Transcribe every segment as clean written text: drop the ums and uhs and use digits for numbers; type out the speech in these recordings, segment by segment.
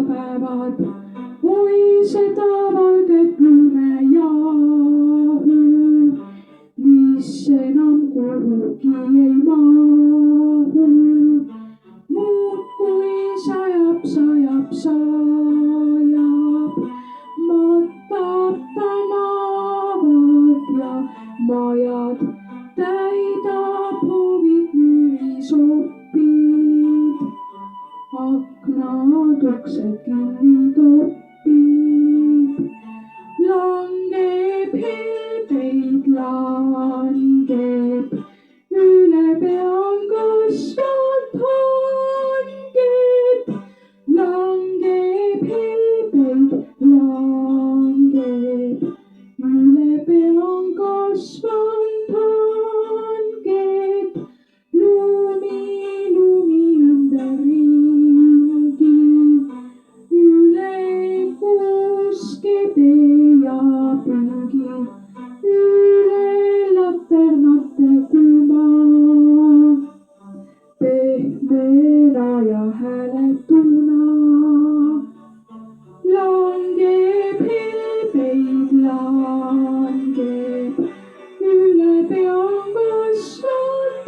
päevad, oi seda valget lumejahu, mis enam kuhugi ei mahu. Muudkui sajab, matab tänavad ja majad, täidab hoovid müürisopid, aknad uksed kinni topib. Langeb helbeid, langeb, üle pea on kasvanud hanged. Langeb helbeid, langeb, üle pea on kasvanud hanged. Lumi ümberringi, üle kuuske tee ja pingi, üle laternate kuuma. Pehmena ja hääletuna langeb helbeid, langeb, üle pea on kasvanud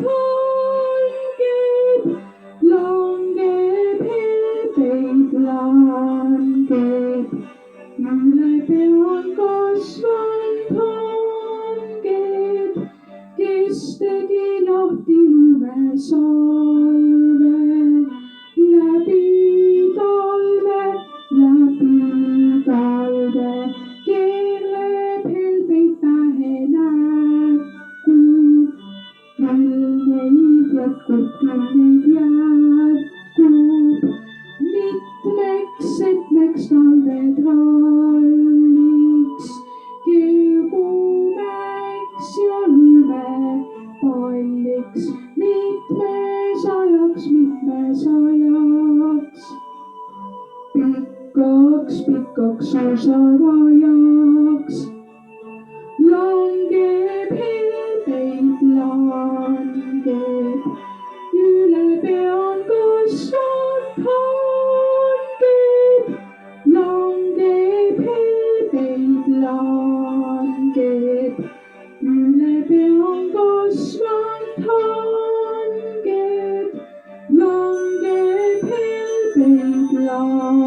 hanged. Langeb helbeid, langeb, üle pea on kasvanud hanged. Kes tegi lahti lumesalve läbi talve, keerleb helbeid pähe näkku. Küll neid jätkub, mitmeks talvetralliks, kirgumeks ja lumepalliks, mitmesajaks, pikaks suusarajaks. Langeb helbeid, langeb, üle pea on kasvanud hanged. Langeb helbeid, langeb, üle pea on kasvanud hanged. Langeb helbeid, langeb.